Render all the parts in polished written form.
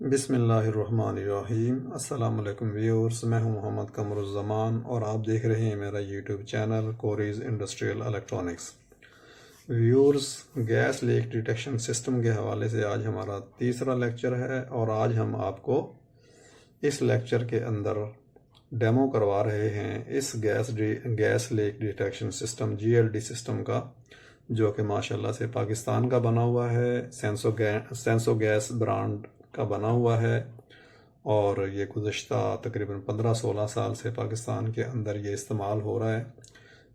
बिस्मिल्लाहिर्रहमानिर्रहीम। अस्सलाम वालेकुम व्यूअर्स, मैं हूं मोहम्मद कमरुज़्ज़मान और आप देख रहे हैं मेरा YouTube channel Cori's industrial electronics. Viewers, gas leak detection system के हवाले से आज हमारा तीसरा लेक्चर है और आज हम आपको इस लेक्चर के अंदर डेमो करवा रहे हैं इस gas leak detection system GLD system का, जो कि माशाल्लाह से पाकिस्तान का बना हुआ है। सेंसो गैस ब्रांड का बना हुआ है और ये गुज़श्ता तकरीबन 15-16 साल से पाकिस्तान के अंदर ये इस्तेमाल हो रहा है।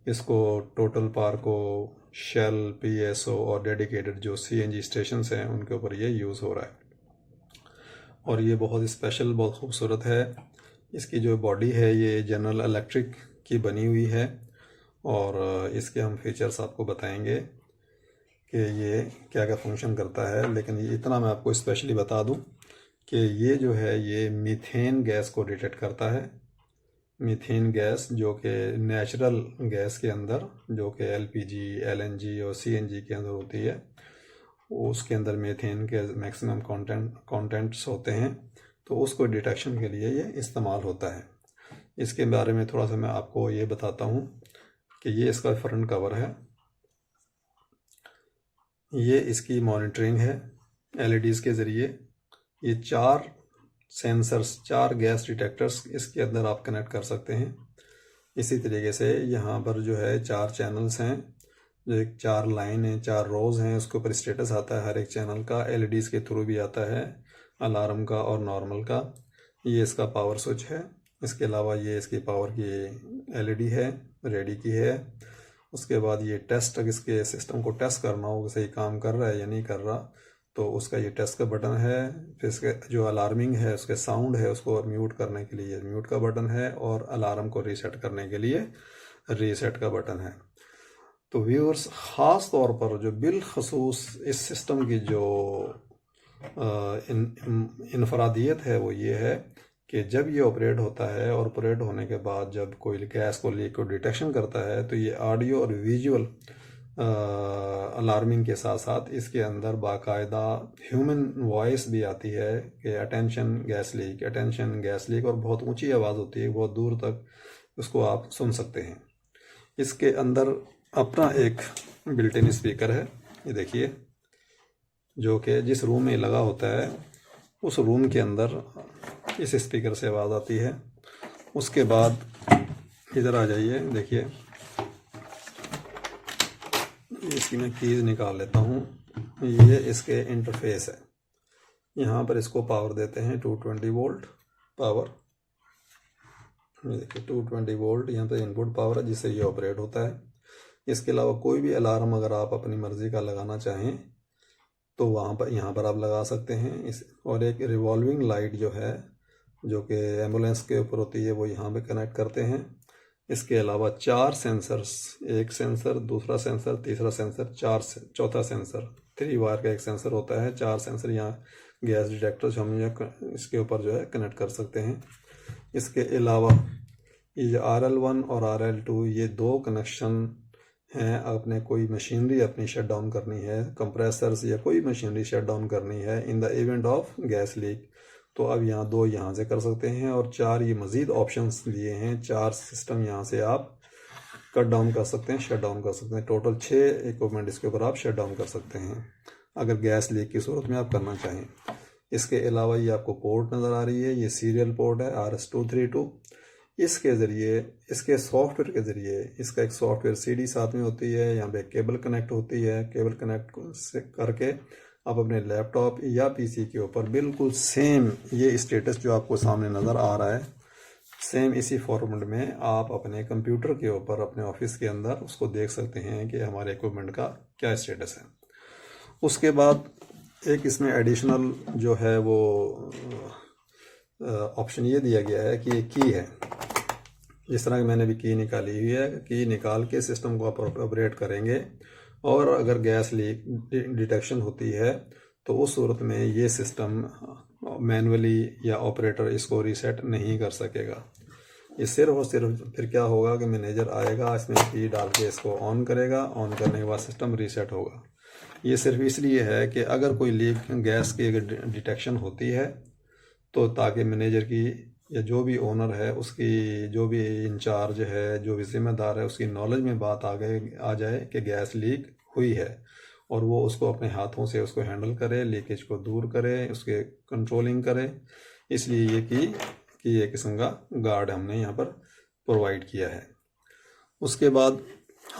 इसको टोटल पावर को शेल, PSO और डेडिकेटेड जो CNG स्टेशंस हैं उनके ऊपर ये यूज़ हो रहा है और ये बहुत स्पेशल, बहुत खूबसूरत है। इसकी जो बॉडी है ये जनरल इलेक्ट्रिक की बनी हुई है और इसके हम फीचर्स आपको बताएंगे कि ये क्या क्या फंक्शन करता है। लेकिन ये इतना मैं आपको स्पेशली बता दूं कि ये जो है ये मीथेन गैस को डिटेक्ट करता है। मीथेन गैस जो कि नेचुरल गैस के अंदर, जो कि LPG, LNG और CNG के अंदर होती है, उसके अंदर मीथेन के मैक्सिमम कंटेंट्स होते हैं, तो उसको डिटेक्शन के लिए ये इस्तेमाल होता है। इसके बारे में थोड़ा सा मैं आपको ये बताता हूँ कि ये इसका फ्रंट कवर है, ये इसकी मॉनिटरिंग है LEDs के ज़रिए। ये 4 सेंसर्स, 4 गैस डिटेक्टर्स इसके अंदर आप कनेक्ट कर सकते हैं। इसी तरीके से यहाँ पर जो है 4 चैनल्स हैं, जो एक 4 लाइन है, 4 रोज़ हैं, उसके ऊपर स्टेटस आता है हर एक चैनल का। LEDs के थ्रू भी आता है, अलार्म का और नॉर्मल का। ये इसका पावर स्विच है। इसके अलावा ये इसकी पावर की LED है, रेडी की है। उसके बाद ये टेस्ट, अगर इसके सिस्टम को टेस्ट करना हो कि सही काम कर रहा है या नहीं कर रहा, तो उसका ये टेस्ट का बटन है। फिर इसके जो अलार्मिंग है, उसके साउंड है, उसको म्यूट करने के लिए म्यूट का बटन है और अलार्म को रीसेट करने के लिए रीसेट का बटन है। तो व्यूअर्स, ख़ास तौर पर जो बिलखसूस इस सिस्टम की जो इनफरादियत है वो ये है कि जब ये ऑपरेट होता है और ऑपरेट होने के बाद जब कोई गैस को लीक को डिटेक्शन करता है, तो ये ऑडियो और विजुअल अलार्मिंग के साथ साथ इसके अंदर बाकायदा ह्यूमन वॉइस भी आती है कि attention gas leak, attention gas leak, और बहुत ऊंची आवाज़ होती है, बहुत दूर तक उसको आप सुन सकते हैं। इसके अंदर अपना एक बिल्ट इन स्पीकर है, ये देखिए, जो कि जिस रूम में लगा होता है उस रूम के अंदर इस स्पीकर से आवाज़ आती है। उसके बाद इधर आ जाइए, देखिए इसकी मैं कीज़ निकाल लेता हूँ। ये इसके इंटरफेस है, यहाँ पर इसको पावर देते हैं 220 वोल्ट पावर। ये देखिए 220 वोल्ट यहाँ पर इनपुट पावर है जिससे ये ऑपरेट होता है। इसके अलावा कोई भी अलार्म अगर आप अपनी मर्ज़ी का लगाना चाहें तो वहाँ पर, यहाँ पर आप लगा सकते हैं। और एक रिवॉल्विंग लाइट जो है, जो कि एम्बुलेंस के ऊपर होती है, वो यहाँ पे कनेक्ट करते हैं। इसके अलावा 4 सेंसर्स, एक सेंसर, दूसरा सेंसर, तीसरा सेंसर, चौथा सेंसर, 3 वायर का एक सेंसर होता है। 4 सेंसर यहाँ गैस डिटेक्टर जो हम इसके ऊपर जो है कनेक्ट कर सकते हैं। इसके अलावा ये RL1 और RL2 ये 2 कनेक्शन हैं। आपने कोई मशीनरी अपनी शट डाउन करनी है, कंप्रेसर्स या कोई मशीनरी शट डाउन करनी है in the event of gas leak, तो अब यहाँ 2 यहाँ से कर सकते हैं और 4 ये मज़ीद ऑप्शंस दिए हैं। 4 सिस्टम यहाँ से आप कट डाउन कर सकते हैं, शट डाउन कर सकते हैं। टोटल 6 इक्विपमेंट इसके ऊपर आप शट डाउन कर सकते हैं अगर गैस लीक की सूरत में आप करना चाहें। इसके अलावा ये आपको पोर्ट नज़र आ रही है, ये सीरियल पोर्ट है RS-232। इसके ज़रिए, इसके सॉफ्टवेयर के ज़रिए, इसका एक सॉफ्टवेयर CD साथ में होती है, यहाँ पे केबल कनेक्ट होती है। केबल कनेक्ट से करके आप अपने लैपटॉप या PC के ऊपर बिल्कुल सेम ये स्टेटस जो आपको सामने नज़र आ रहा है, सेम इसी फॉर्मेट में आप अपने कंप्यूटर के ऊपर अपने ऑफिस के अंदर उसको देख सकते हैं कि हमारे इक्विपमेंट का क्या स्टेटस है। उसके बाद एक इसमें एडिशनल जो है वो ऑप्शन ये दिया गया है कि ये की है। जिस तरह की मैंने भी की निकाली हुई है, की निकाल के सिस्टम को आप ऑपरेट करेंगे और अगर गैस लीक डिटेक्शन होती है तो उस सूरत में ये सिस्टम मैनुअली या ऑपरेटर इसको रीसेट नहीं कर सकेगा। ये सिर्फ और सिर्फ फिर क्या होगा कि मैनेजर आएगा, इसमें की डाल के इसको ऑन करेगा, ऑन करने के बाद सिस्टम रीसेट होगा। ये सिर्फ इसलिए है कि अगर कोई लीक गैस की अगर डिटेक्शन होती है तो ताकि मैनेजर की या जो भी ओनर है उसकी, जो भी इंचार्ज है, जो भी जिम्मेदार है, उसकी नॉलेज में बात आ जाए कि गैस लीक हुई है, और वो उसको अपने हाथों से उसको हैंडल करे, लीकेज को दूर करे, उसके कंट्रोलिंग करे। इसलिए ये कि एक किस्म का गार्ड हमने यहाँ पर प्रोवाइड किया है। उसके बाद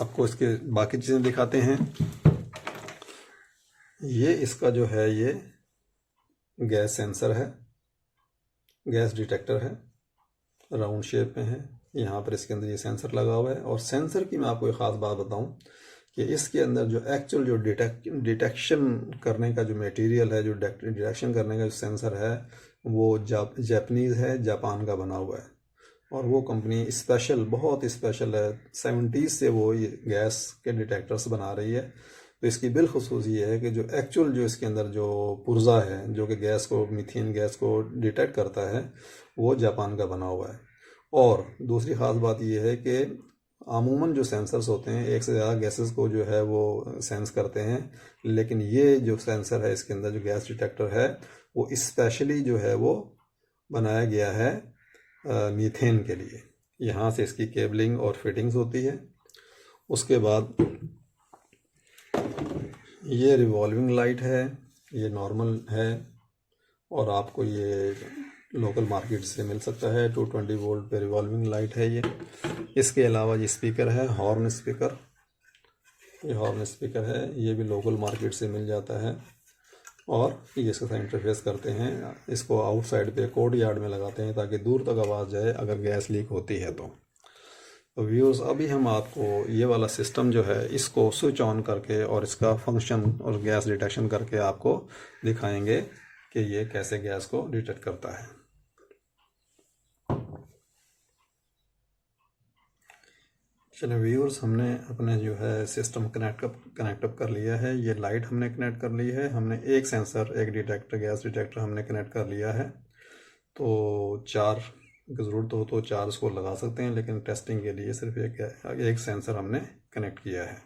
आपको इसके बाकी चीज़ें दिखाते हैं। ये इसका जो है ये गैस सेंसर है, गैस डिटेक्टर है, राउंड शेप में है। यहाँ पर इसके अंदर ये सेंसर लगा हुआ है। और सेंसर की मैं आपको एक ख़ास बात बताऊं कि इसके अंदर जो एक्चुअल जो डिटेक्शन करने का जो मटेरियल है, जो डिटेक्शन करने का जो सेंसर है, वो जापानीज़ है, जापान का बना हुआ है। और वो कंपनी स्पेशल, बहुत स्पेशल है, 70s से वो ये गैस के डिटेक्टर्स बना रही है। तो इसकी बिलखुसूस ये है कि जो एक्चुअल जो इसके अंदर जो पुर्जा है, जो कि गैस को, मीथेन गैस को डिटेक्ट करता है, वो जापान का बना हुआ है। और दूसरी ख़ास बात ये है कि अमूमन जो सेंसर्स होते हैं एक से ज़्यादा गैसेस को जो है वो सेंस करते हैं, लेकिन ये जो सेंसर है इसके अंदर जो गैस डिटेक्टर है, वो स्पेशली जो है वो बनाया गया है मीथेन के लिए। यहाँ से इसकी केबलिंग और फिटिंग्स होती है। उसके बाद ये रिवॉल्विंग लाइट है, ये नॉर्मल है, और आपको ये लोकल मार्केट से मिल सकता है। 220 वोल्ट पे रिवॉल्विंग लाइट है ये। इसके अलावा ये स्पीकर है, हॉर्न स्पीकर, ये हॉर्न स्पीकर है, ये भी लोकल मार्केट से मिल जाता है। और ये इसके साथ इंटरफेस करते हैं, इसको आउटसाइड पे कोर्ट यार्ड में लगाते हैं ताकि दूर तक आवाज़ जाए अगर गैस लीक होती है तो व्यूअर्स, अभी हम आपको ये वाला सिस्टम जो है इसको स्विच ऑन करके और इसका फंक्शन और गैस डिटेक्शन करके आपको दिखाएंगे कि ये कैसे गैस को डिटेक्ट करता है। चलो व्यूअर्स, हमने अपने जो है सिस्टम कनेक्ट कर लिया है। ये लाइट हमने कनेक्ट कर ली है, हमने एक सेंसर, एक डिटेक्टर, गैस डिटेक्टर हमने कनेक्ट कर लिया है। तो 4 की ज़रूरत हो तो 4 इसको लगा सकते हैं, लेकिन टेस्टिंग के लिए सिर्फ एक सेंसर हमने कनेक्ट किया है।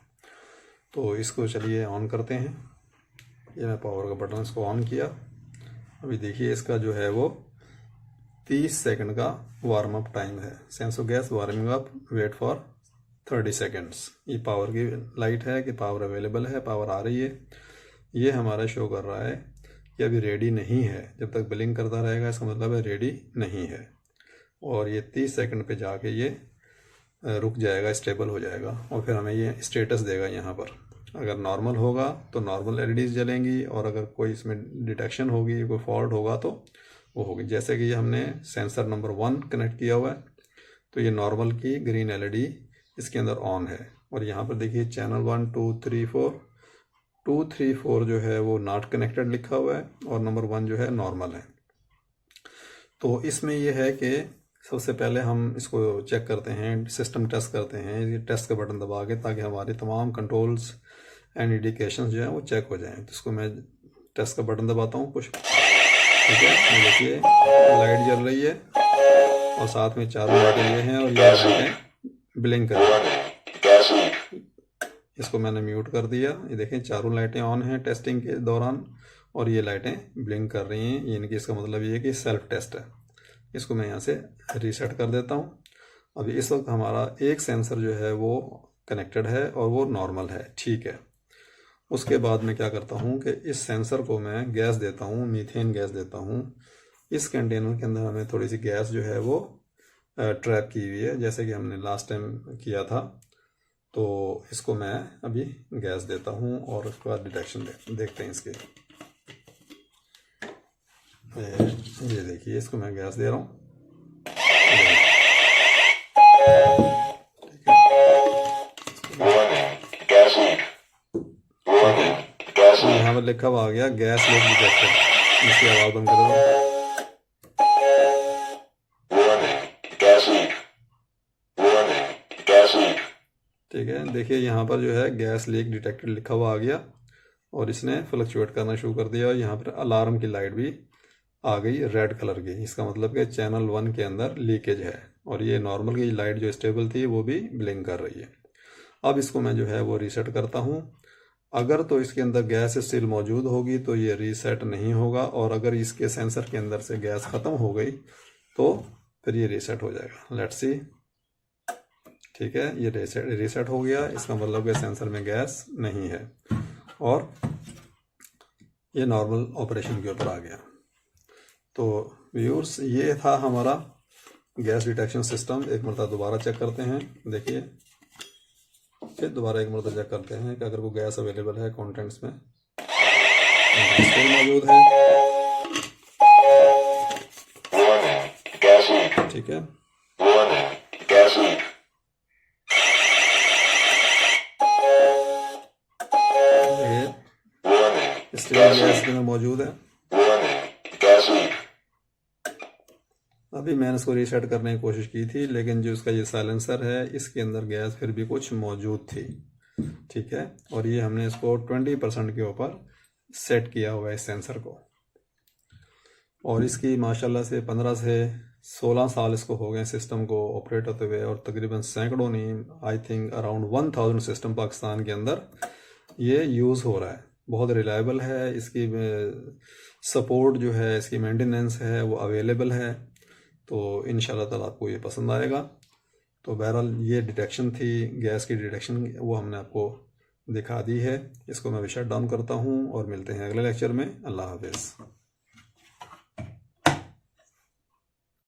तो इसको चलिए ऑन करते हैं। ये मैं पावर का बटन इसको ऑन किया। अभी देखिए इसका जो है वो 30 सेकंड का वार्म अप टाइम है। Sensor gas warming up, wait for 30 seconds. ये पावर की लाइट है कि पावर अवेलेबल है, पावर आ रही है। ये हमारा शो कर रहा है कि अभी रेडी नहीं है। जब तक ब्लिंक करता रहेगा इसका मतलब है रेडी नहीं है। और ये 30 सेकंड पे जाके ये रुक जाएगा, स्टेबल हो जाएगा, और फिर हमें ये स्टेटस देगा यहाँ पर। अगर नॉर्मल होगा तो नॉर्मल एलईडीज जलेंगी, और अगर कोई इसमें डिटेक्शन होगी, कोई फॉल्ट होगा तो वो होगी। जैसे कि ये हमने सेंसर नंबर 1 कनेक्ट किया हुआ है, तो ये नॉर्मल की ग्रीन एलईडी इसके अंदर ऑन है। और यहाँ पर देखिए चैनल 1 2 3 4 2 3 4 जो है वो नॉट कनेक्टेड लिखा हुआ है, और नंबर 1 जो है नॉर्मल है। तो इसमें ये है कि सबसे पहले हम इसको चेक करते हैं, सिस्टम टेस्ट करते हैं, ये टेस्ट का बटन दबा के, ताकि हमारे तमाम कंट्रोल्स एंड इंडिकेशंस जो हैं वो चेक हो जाएं। तो इसको मैं टेस्ट का बटन दबाता हूँ कुछ, ठीक है। देखिए लाइट जल रही है, और साथ में 4 लाइटें ये हैं, और ये लाइटें ब्लिंक कर रही हैं। इसको मैंने म्यूट कर दिया। ये देखें चारों लाइटें ऑन हैं टेस्टिंग के दौरान, और ये लाइटें ब्लिंक कर रही हैं, यानी कि इसका मतलब ये है कि सेल्फ टेस्ट है। इसको मैं यहाँ से रीसेट कर देता हूँ। अभी इस वक्त हमारा एक सेंसर जो है वो कनेक्टेड है और वो नॉर्मल है, ठीक है। उसके बाद मैं क्या करता हूँ कि इस सेंसर को मैं गैस देता हूँ, मीथेन गैस देता हूँ। इस कंटेनर के अंदर हमें थोड़ी सी गैस जो है वो ट्रैप की हुई है, जैसे कि हमने लास्ट टाइम किया था। तो इसको मैं अभी गैस देता हूँ, और उसके बाद डिटेक्शन देखते हैं इसके। ये देखिए इसको मैं गैस दे रहा हूँ, यहाँ पर लिखा हुआ आ गया गैस लीक डिटेक्टेड। इसकी आवाज़ बंद कर दो। ठीक है, देखिए यहाँ पर जो है गैस लीक डिटेक्टेड लिखा हुआ आ गया, और इसने फ्लक्चुएट करना शुरू कर दिया। यहाँ पर अलार्म की लाइट भी आ गई रेड कलर की, इसका मतलब कि चैनल 1 के अंदर लीकेज है। और ये नॉर्मल की लाइट जो स्टेबल थी वो भी ब्लिंक कर रही है। अब इसको मैं जो है वो रीसेट करता हूँ। अगर तो इसके अंदर गैस स्टिल मौजूद होगी तो ये रीसेट नहीं होगा, और अगर इसके सेंसर के अंदर से गैस ख़त्म हो गई तो फिर ये रीसेट हो जाएगा। लेट्स सी, ठीक है, ये रीसेट हो गया, इसका मतलब कि सेंसर में गैस नहीं है और ये नॉर्मल ऑपरेशन के ऊपर आ गया। तो व्यूअर्स, ये था हमारा गैस डिटेक्शन सिस्टम। एक मरतबा दोबारा चेक करते हैं, देखिए, फिर दोबारा एक मरतबा चेक करते हैं कि अगर वो गैस अवेलेबल है कंटेंट्स में, मौजूद है, ठीक है। गैस के अंदर मौजूद है। अभी मैंने इसको रीसेट करने की कोशिश की थी, लेकिन जो इसका ये साइलेंसर है इसके अंदर गैस फिर भी कुछ मौजूद थी, ठीक है। और ये हमने इसको 20% के ऊपर सेट किया हुआ है इस सेंसर को, और इसकी माशाल्लाह से 15 से 16 साल इसको हो गए सिस्टम को ऑपरेट होते हुए, और तकरीबन सैकड़ों नहीं, I think around 1000 system Pakistan के अंदर ये यूज़ हो रहा है। बहुत रिलायबल है, इसकी सपोर्ट जो है, इसकी मेंटेनेंस है वो अवेलेबल है। तो इंशाल्लाह ताला आपको ये पसंद आएगा। तो बहरहाल ये डिटेक्शन थी, गैस की डिटेक्शन, वो हमने आपको दिखा दी है। इसको मैं अभी शट डाउन करता हूँ और मिलते हैं अगले लेक्चर में। अल्लाह हाफिज़।